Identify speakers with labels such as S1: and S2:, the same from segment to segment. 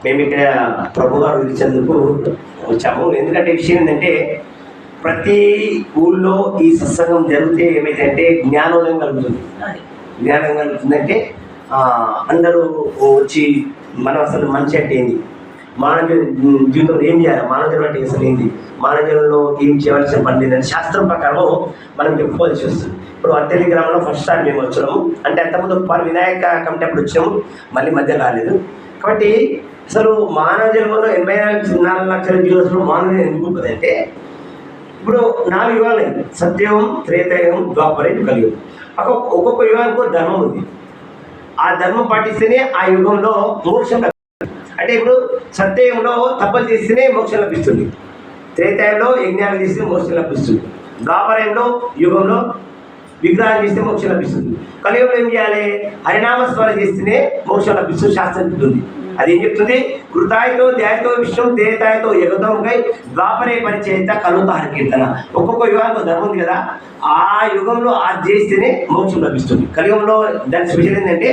S1: మేము ఇక్కడ ప్రభు గారు ఇచ్చేందుకు వచ్చాము. ఎందుకంటే విషయం ఏంటంటే ప్రతి ఊళ్ళో ఈ సత్సంగం జరిగితే ఏమైందంటే జ్ఞానోదయం కలుగుతుంది. జ్ఞానం కలుగుతుందంటే అందరూ వచ్చి మనం అసలు మనిషి అంటే ఏంది, మానవ జీవితంలో ఏం చేయాలి, మానవుడు అంటే అసలు ఏంది, మానవులలో ఏం చేయవలసిన పని లేదని శాస్త్రం ప్రకారం మనం చెప్పుకోవాల్సి వస్తుంది. ఇప్పుడు అత్తెల్లి గ్రామంలో ఫస్ట్ టైం మేము వచ్చాము. అంటే అంతకుముందు ఒకసారి వినాయక కమిటీ అప్పుడు వచ్చాము, మళ్ళీ మధ్య రాలేదు. కాబట్టి అసలు మానవ జన్మలో 84 లక్షల జీవోత్సవం మానవుడు ఎందుకు ఉంటుందంటే ఇప్పుడు 4 యుగాలు సత్యయుగం, త్రేతాయుగం, ద్వాపరయుగం, కలియుగం. ఒక్కొక్క యుగానికి ధర్మం ఉంది. ఆ ధర్మం పాటిస్తేనే ఆ యుగంలో మోక్షం లభిస్తుంది. అంటే ఇప్పుడు సత్యయుగంలో తపస్సు చేస్తేనే మోక్షం లభిస్తుంది, త్రేతాయుగంలో యజ్ఞాలు చేస్తే మోక్షం లభిస్తుంది, ద్వాపరయుగంలో యుగంలో విగ్రహం చేస్తే మోక్షం లభిస్తుంది, కలియుగంలో ఏం చేయాలి, హరినామస్మరణ చేస్తేనే మోక్షం లభిస్తుంది. శాస్త్రం చెప్తుంది. అది ఏం చెప్తుంది, కృతాయతో ధ్యాయతో విష్ణు దేతాయతో యగతోంకై ద్వాపరే పరిచయిత కలుత హరికీర్తన. ఒక్కొక్క యుగానికి ధర్మం ఉంది కదా, ఆ యుగంలో అది చేస్తేనే మోక్షం లభిస్తుంది. కలియుగంలో దాని స్పెషల్ ఏంటంటే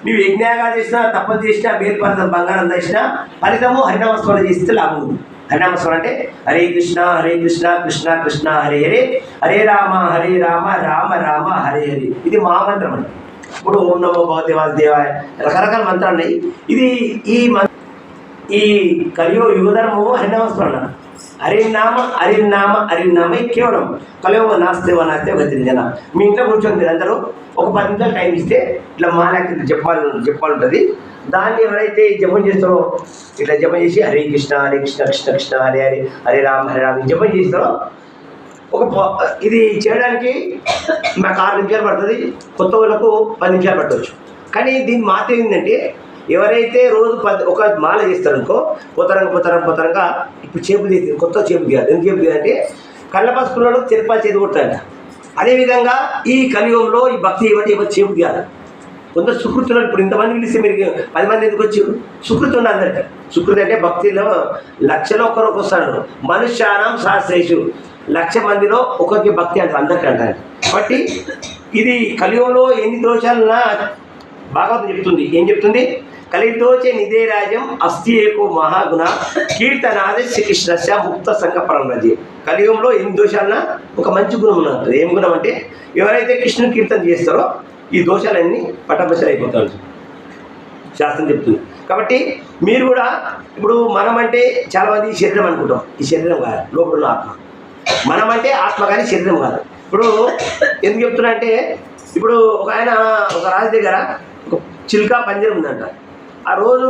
S1: నువ్వు యజ్ఞాగా చేసినా, తపస్సు చేసినా, బేల్పరత బంగారం చేసినా ఫలితము హరినామస్మరణ చేస్తే లాభం ఉంది. హరినామస్మరణ అంటే హరే కృష్ణ హరే కృష్ణ కృష్ణ కృష్ణ హరే హరే, హరే రామ రామ రామ హరే హరి. ఇది మహామంత్రం అండి. ఇప్పుడు ఓం నమో భగవతే వాసుదేవాయ రకరకాల మంత్రాలు ఉన్నాయి. ఇది ఈ కలియుగ యుగధర్మము హరినామస్మరణ. హరినామ కేవలం కలియుగ నాస్తే గతించన. మీ ఇంట్లో కూర్చొని మీరు అందరూ ఒక 10 నిమిషాలు టైం ఇస్తే ఇట్లా మాలాకి చెప్పాలంటుంది. దాన్ని ఎవరైతే జపం చేస్తారో, ఇట్లా జపం చేసి హరే కృష్ణ కృష్ణ కృష్ణ హరే హరే, హరే రామ జపం చేస్తారో ఇది చేయడానికి మాకు 6 నిమిషాలు పడుతుంది. కొత్త వాళ్ళకు 10 నిమిషాలు పట్టవచ్చు. కానీ దీని మాట ఏంటంటే ఎవరైతే రోజు ఒక మాల చేస్తారనుకో పొతరంగా ఇప్పుడు చేపు తీసి కొత్త చేపు తీయాలి. ఎందుకు చేపు తీయాలంటే కళ్ళ పసుకులలో చెరుపాలు చేతి కొట్టాలి. అదేవిధంగా ఈ కలియుగంలో ఈ భక్తి ఎవరు చేపు తీయాలి. కొందరు సుకృతులు ఇప్పుడు ఇంతమంది పిలిస్తే మీరు 10 మంది ఎందుకు వచ్చారు, సుకృతి ఉండాలి అందరికీ. సుకృతి అంటే భక్తిలో 1,00,000 ఒక్కరికి వస్తాడు. మనుష్యానం శాస్త్రేషు 1,00,000 మందిలో ఒకరికి భక్తి అంటారు, అందరికీ అంటారు. కాబట్టి ఇది కలియుగంలో ఎన్ని దోషాలన్నా భాగవతం చెప్తుంది. ఏం చెప్తుంది, కలిదోచే నిదే రాజ్యం అస్థి ఏకో మహాగుణ కీర్తనాద శ్రీకృష్ణ ముక్త సంగపరం రజే. కలియుగంలో ఎన్ని దోషాలన్నా ఒక మంచి గుణం ఉన్నది. ఏం గుణం అంటే ఎవరైతే కృష్ణుని కీర్తన చేస్తారో ఈ దోషాలన్నీ పట్టబశలు అయిపోతారు, శాస్త్రం చెప్తుంది. కాబట్టి మీరు కూడా ఇప్పుడు మనం అంటే చాలామంది ఈ శరీరం అనుకుంటాం. ఈ శరీరం కాదు, లోపల ఉన్న ఆత్మ. మనం అంటే ఆత్మ కానీ శరీరం కాదు. ఇప్పుడు ఎందుకు చెప్తున్నా అంటే ఇప్పుడు ఒక రాజు దగ్గర ఒక చిలుక పంజరం ఉందంట. ఆ రోజు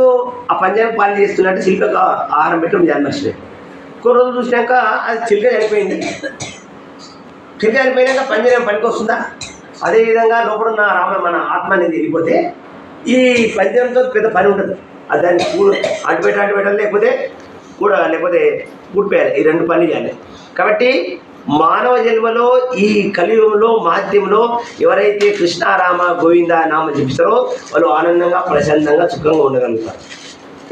S1: ఆ పంజరం పాలు చేస్తున్నట్టు చిలుకకు ఆహారం పెట్టడం జన్మర్చినాయి. ఇంకో రోజు చూసినాక అది చిలుక చనిపోయింది. చిలుక చనిపోయినాక పంజరం పనికి వస్తుందా? అదేవిధంగా లోపల ఉన్న మన ఆత్మ అనేది వెళ్ళిపోతే ఈ పంజరంతో పెద్ద పని ఉంటుంది. అది దాన్ని అటు పెట్టాలి, లేకపోతే కూడిపోయాలి. ఈ 2 పనులు చేయాలి. కాబట్టి మానవ జన్మలో ఈ కలియుగంలో మాధ్యమంలో ఎవరైతే కృష్ణారామ గోవింద నామ జపిస్తారో వాళ్ళు ఆనందంగా ప్రశాంతంగా సుఖంగా ఉండగలుగుతారు.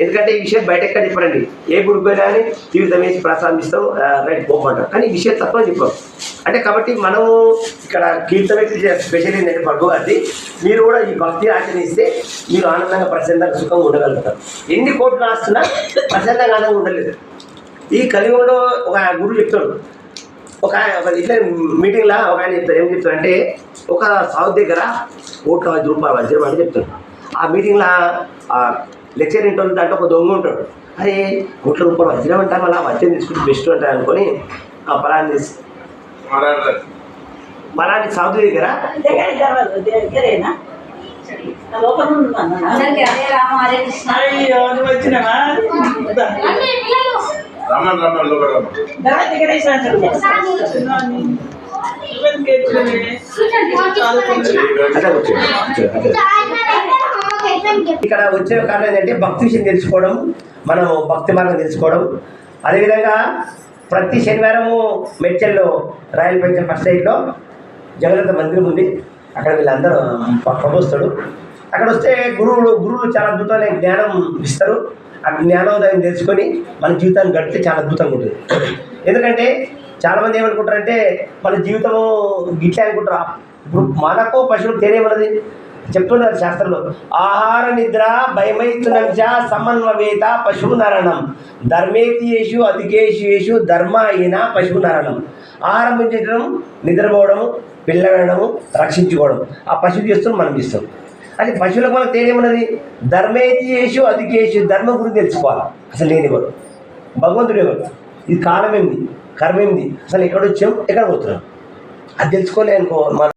S1: ఎందుకంటే ఈ విషయం బయట ఎక్కడ చెప్పరండి. ఏ గుడికి పోయినా కానీ జీవితం వేసి ప్రసాదిస్తారు, రైట్ పోమంటారు. కానీ ఈ విషయం తప్పని చెప్పారు. అంటే కాబట్టి మనము ఇక్కడ కీర్తన స్పెషల్ ఏంటంటే భగవద్ది మీరు కూడా ఈ భక్తి ఆచరిస్తే మీరు ఆనందంగా ప్రశాంతంగా సుఖంగా ఉండగలుగుతారు. ఎన్ని కోట్లు ఆస్తున్నా ప్రశాంతంగా ఆనందంగా ఉండలేదు. ఈ కలియుగంలో ఒక గురువు చెప్తాడు, ఒక ఇట్లా మీటింగ్లో ఒక ఆయన చెప్తారు. ఏం చెప్తారంటే ఒక సౌత్ దగ్గర ₹1,10,000 వజ్రం అని చెప్తాడు. ఆ మీటింగ్లో లెక్చర్ ఇంటర్ దాంట్లో ఒక దొంగ ఉంటాడు. అరే ₹1,00,000 వజ్రం అంటారు, మళ్ళీ వజ్రం తీసుకుంటే బెస్ట్ అంటారు అనుకొని ఆ పలాని సౌత్ దగ్గర ఇక్కడ వచ్చే కారణం ఏంటంటే భక్తి విషయం తెలుసుకోవడం, మనం భక్తి మార్గం తెలుసుకోవడం. అదేవిధంగా ప్రతి శనివారము మెడ్చల్లో రాయల్ పెన్షన్ ఫస్ట్ సైడ్లో జగన్నాథ మందిరం ఉంది. అక్కడ వీళ్ళందరూ ప్రబోస్తాడు. అక్కడ వస్తే గురువులు చాలా అద్భుతమైన జ్ఞానం ఇస్తారు. ఆ జ్ఞానోదయం తెలుసుకొని మన జీవితాన్ని గడిపితే చాలా అద్భుతంగా ఉంటుంది. ఎందుకంటే చాలామంది ఏమనుకుంటారంటే మన జీవితము గిట్లే అనుకుంటారు. ఇప్పుడు మనకు పశువులకు తేనేమన్నది, చెప్తున్నారు శాస్త్రంలో, ఆహార నిద్ర భయమైతునంచ సమన్వవేత పశునరణం ధర్మేతియేషు అధికేషు ధర్మ అయిన పశునరణం. ఆహారం పుంజించడం, నిద్రపోవడము, పిల్లడము, రక్షించుకోవడం ఆ పశువు చేస్తాం, మనం చేస్తాం. అది పశువులకు మనకు తేడేమన్నది, ధర్మేతియేషు అధికేషు, ధర్మం గురించి తెలుసుకోవాలి. అసలు లేనివాడు భగవంతుడు ఎవరు, ఇది కాలం ఏంది, కర్మ ఏంది, అసలు ఎక్కడ వచ్చాం, ఎక్కడ పోతున్నాం, అది తెలుసుకోలే అనుకో మన